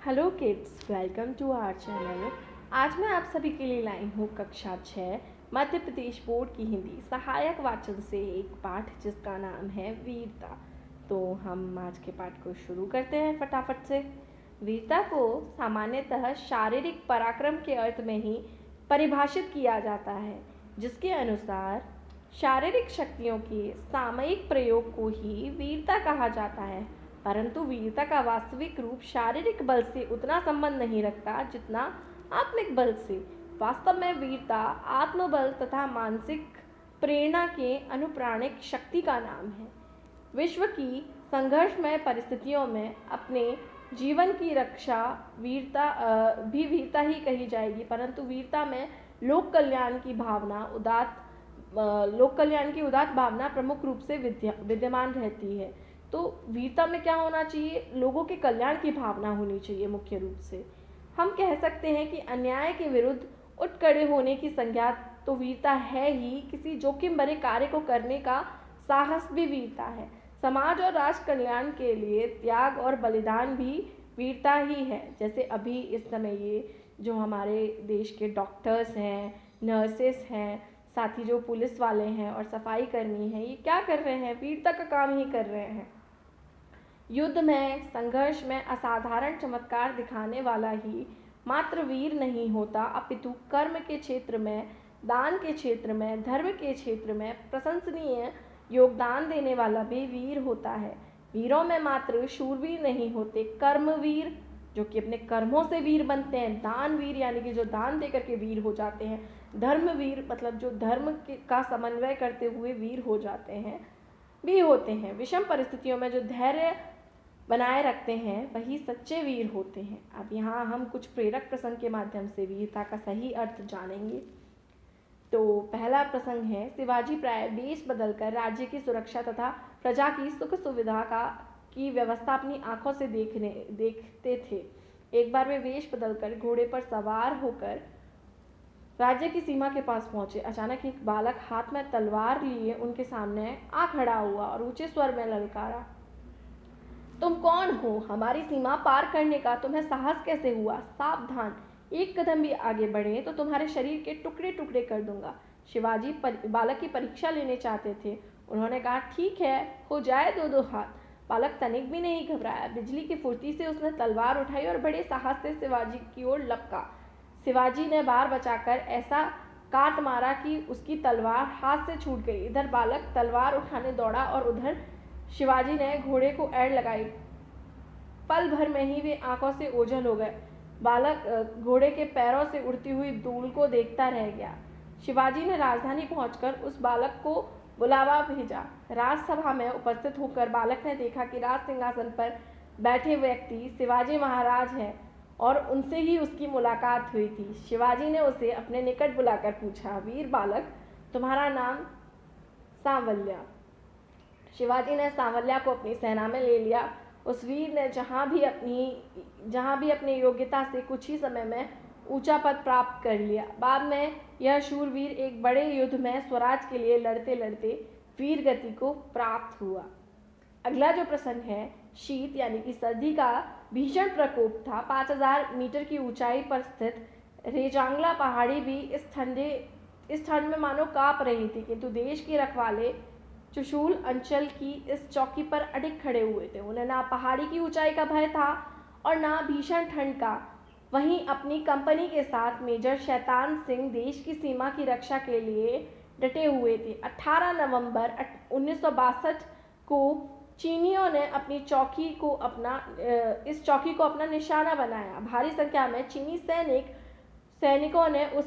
Hello kids, welcome to our channel. आज मैं आप सभी के लिए लाई हूँ कक्षा 6 मध्य प्रदेश बोर्ड की हिंदी सहायक वाचन से एक पाठ जिसका नाम है वीरता। तो हम आज के पाठ को शुरू करते हैं फटाफट से। वीरता को सामान्यतः शारीरिक पराक्रम के अर्थ में ही परिभाषित किया जाता है, जिसके अनुसार शारीरिक शक्तियों के सामयिक प्रयोग को ही वीरता कहा जाता है। परंतु वीरता का वास्तविक रूप शारीरिक बल से उतना संबंध नहीं रखता जितना आत्मिक बल से। वास्तव में वीरता आत्मबल तथा मानसिक प्रेरणा के अनुप्राणिक शक्ति का नाम है। विश्व की संघर्षमय परिस्थितियों में अपने जीवन की रक्षा वीरता ही कही जाएगी, परंतु वीरता में लोक कल्याण की उदात्त भावना प्रमुख रूप से विद्यमान रहती है। तो वीरता में क्या होना चाहिए? लोगों के कल्याण की भावना होनी चाहिए। मुख्य रूप से हम कह सकते हैं कि अन्याय के विरुद्ध उठ खड़े होने की संज्ञा तो वीरता है ही, किसी जोखिम भरे कार्य को करने का साहस भी वीरता है। समाज और राष्ट्र कल्याण के लिए त्याग और बलिदान भी वीरता ही है। जैसे अभी इस समय ये जो हमारे देश के डॉक्टर्स हैं, नर्सेस हैं, साथ ही जो पुलिस वाले हैं और सफाई कर्मी हैं, ये क्या कर रहे हैं? वीरता का काम ही कर रहे हैं। युद्ध में, संघर्ष में असाधारण चमत्कार दिखाने वाला ही मात्र वीर नहीं होता, अपितु कर्म के क्षेत्र में, दान के क्षेत्र में, धर्म के क्षेत्र में प्रशंसनीय योगदान देने वाला भी वीर होता है। वीरों में मात्र शूरवीर नहीं होते, कर्मवीर जो कि अपने कर्मों से वीर बनते हैं, दानवीर यानी कि जो दान देकर के वीर हो जाते हैं, धर्मवीर मतलब जो धर्म का समन्वय करते हुए वीर हो जाते हैं भी होते हैं। विषम परिस्थितियों में जो धैर्य बनाए रखते हैं वही सच्चे वीर होते हैं। अब यहाँ हम कुछ प्रेरक प्रसंग के माध्यम से वीरता का सही अर्थ जानेंगे। तो पहला प्रसंग है, शिवाजी प्राय देश बदलकर राज्य की सुरक्षा तथा प्रजा की सुख सुविधा की व्यवस्था अपनी आंखों से देखते थे। एक बार वे वेश बदलकर घोड़े पर सवार होकर राज्य की सीमा के पास पहुंचे। अचानक एक बालक हाथ में तलवार लिए उनके सामने आ खड़ा हुआ और ऊंचे स्वर में ललकारा, तुम कौन हो? हमारी सीमा पार करने का तुम्हें साहस कैसे हुआ? सावधान, एक कदम भी आगे बढ़े तो तुम्हारे शरीर के टुकड़े टुकड़े कर दूंगा। शिवाजी बालक की परीक्षा लेने चाहते थे। उन्होंने कहा, ठीक है, हो जाए दो दो हाथ। बालक तनिक भी नहीं घबराया। बिजली की फुर्ती से उसने तलवार उठाई और बड़े साहस से शिवाजी की ओर लपका। शिवाजी ने बार बचाकर ऐसा काट मारा कि उसकी तलवार हाथ से छूट गई। इधर बालक तलवार उठाने दौड़ा और उधर शिवाजी ने घोड़े को एड़ लगाई। पल भर में ही वे आंखों से ओझल हो गए। बालक घोड़े के पैरों से उड़ती हुई धूल को देखता रह गया। शिवाजी ने राजधानी पहुंचकर उस बालक को बुलावा भेजा। राजसभा में उपस्थित होकर बालक ने देखा कि राज सिंहासन पर बैठे व्यक्ति शिवाजी महाराज हैं और उनसे ही उसकी मुलाकात हुई थी। शिवाजी ने उसे अपने निकट बुलाकर पूछा, वीर बालक, तुम्हारा नाम? सांवल्या। शिवाजी ने सांवल्या को अपनी सेना में ले लिया। उस वीर ने जहाँ भी अपनी योग्यता से कुछ ही समय में ऊंचा पद प्राप्त कर लिया। बाद में यह शूरवीर एक बड़े युद्ध में स्वराज के लिए लड़ते लड़ते वीर गति को प्राप्त हुआ। अगला जो प्रसंग है, शीत यानी कि सर्दी का भीषण प्रकोप था। 5000 मीटर की ऊंचाई पर स्थित रेजांगला पहाड़ी भी इस ठंड में मानो कांप रही थी, किंतु देश के रखवाले चुशूल अंचल की इस चौकी पर अडिग खड़े हुए थे। उन्हें ना पहाड़ी की ऊंचाई का भय था और ना भीषण ठंड का। वहीं अपनी कंपनी के साथ मेजर शैतान सिंह देश की सीमा की रक्षा के लिए डटे हुए थे। 18 नवंबर 1962 को चीनियों ने इस चौकी को अपना निशाना बनाया। भारी संख्या में चीनी सैनिकों ने उस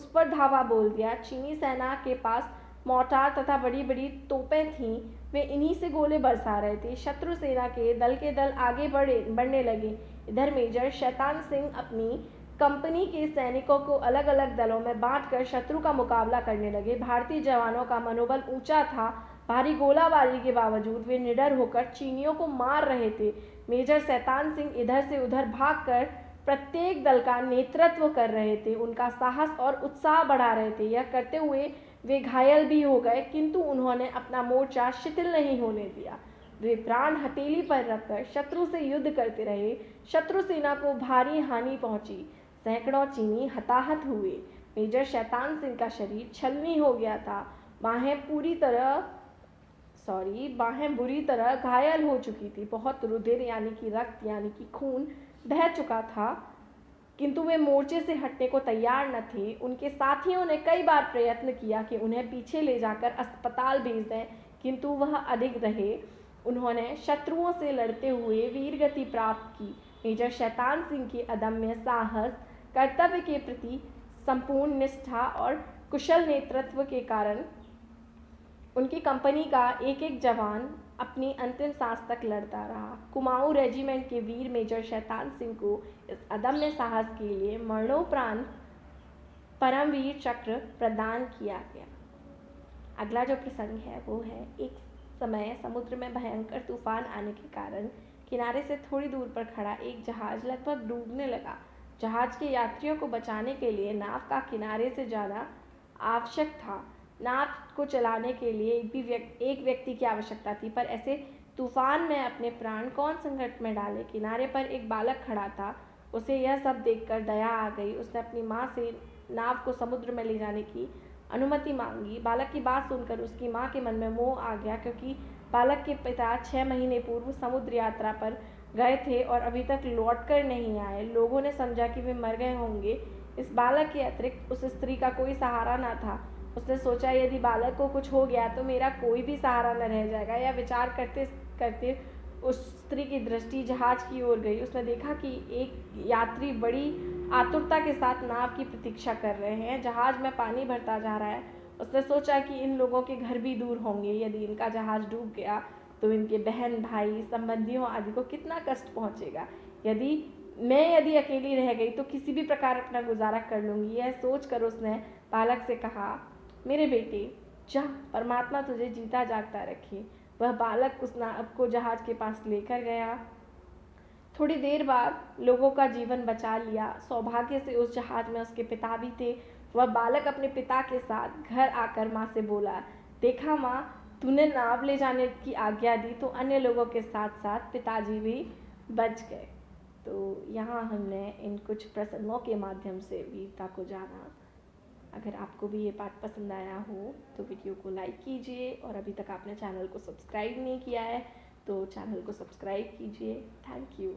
पर धावा बोल दिया। चीनी सेना के पास मोर्टार तथा बड़ी बड़ी तोपें थीं। वे इन्हीं से गोले बरसा रहे थे। शत्रु सेना के दल आगे बढ़ने लगे। इधर मेजर शैतान सिंह अपनी कंपनी के सैनिकों को अलग अलग दलों में बांटकर शत्रु का मुकाबला करने लगे। भारतीय जवानों का मनोबल ऊंचा था। भारी गोलाबारी के बावजूद वे निडर होकर चीनियों को मार रहे थे। मेजर शैतान सिंह इधर से उधर भागकर प्रत्येक दल का नेतृत्व कर रहे थे। उनका साहस और उत्साह बढ़ा रहे थे। यह करते हुए वे घायल भी हो गए, किंतु उन्होंने अपना मोर्चा शिथिल नहीं होने दिया। वे प्राण हथेली पर रखकर शत्रु से युद्ध करते रहे। शत्रु सेना को भारी हानि पहुंची, सैकड़ों चीनी हताहत हुए। मेजर शैतान सिंह का शरीर छलनी हो गया था। बाहें बुरी तरह घायल हो चुकी थी। बहुत रुधिर यानी कि रक्त यानी कि खून बह चुका था, किंतु वे मोर्चे से हटने को तैयार न थे। उनके साथियों ने कई बार प्रयत्न किया कि उन्हें पीछे ले जाकर अस्पताल भेज दें, किंतु वह अडिग रहे। उन्होंने शत्रुओं से लड़ते हुए वीरगति प्राप्त की। मेजर शैतान सिंह की अदम्य साहस, कर्तव्य के प्रति संपूर्ण निष्ठा और कुशल नेतृत्व के कारण उनकी कंपनी का एक एक जवान अपनी अंतिम सांस तक लड़ता रहा। कुमाऊं रेजिमेंट के वीर मेजर शैतान सिंह को इस अदम्य साहस के लिए मरणोपरांत परमवीर चक्र प्रदान किया गया। अगला जो प्रसंग है वो है, एक समय समुद्र में भयंकर तूफान आने के कारण किनारे से थोड़ी दूर पर खड़ा एक जहाज लगभग डूबने लगा। जहाज के यात्रियों को बचाने के लिए नाव का किनारे से जाना आवश्यक था। नाव को चलाने के लिए एक व्यक्ति की आवश्यकता थी, पर ऐसे तूफान में अपने प्राण कौन संकट में डाले। किनारे पर एक बालक खड़ा था। उसे यह सब देखकर दया आ गई। उसने अपनी माँ से नाव को समुद्र में ले जाने की अनुमति मांगी। बालक की बात सुनकर उसकी माँ के मन में मोह आ गया, क्योंकि बालक के पिता 6 महीने पूर्व समुद्र यात्रा पर गए थे और अभी तक लौटकर नहीं आए। लोगों ने समझा कि वे मर गए होंगे। इस बालक के अतिरिक्त उस स्त्री का कोई सहारा न था। उसने सोचा, यदि बालक को कुछ हो गया तो मेरा कोई भी सहारा न रह जाएगा। यह विचार करते करते उस स्त्री की दृष्टि जहाज की ओर गई। उसने देखा कि एक यात्री बड़ी आतुरता के साथ नाव की प्रतीक्षा कर रहे हैं। जहाज में पानी भरता जा रहा है। उसने सोचा कि इन लोगों के घर भी दूर होंगे। यदि इनका जहाज डूब गया तो इनके बहन भाई संबंधियों आदि को कितना कष्ट पहुंचेगा। यदि अकेली रह गई तो किसी भी प्रकार अपना गुजारा कर लूँगी। यह सोचकर उसने बालक से कहा, मेरे बेटे जा, परमात्मा तुझे जीता जागता रखे। वह बालक उस नाव को जहाज के पास लेकर गया। थोड़ी देर बाद लोगों का जीवन बचा लिया। सौभाग्य से उस जहाज में उसके पिता भी थे। वह बालक अपने पिता के साथ घर आकर माँ से बोला, देखा माँ, तूने नाव ले जाने की आज्ञा दी तो अन्य लोगों के साथ साथ पिताजी भी बच गए। तो यहाँ हमने इन कुछ प्रसंगों के माध्यम से वीरता को जाना। अगर आपको भी ये पाठ पसंद आया हो तो वीडियो को लाइक कीजिए, और अभी तक आपने चैनल को सब्सक्राइब नहीं किया है तो चैनल को सब्सक्राइब कीजिए। Thank you.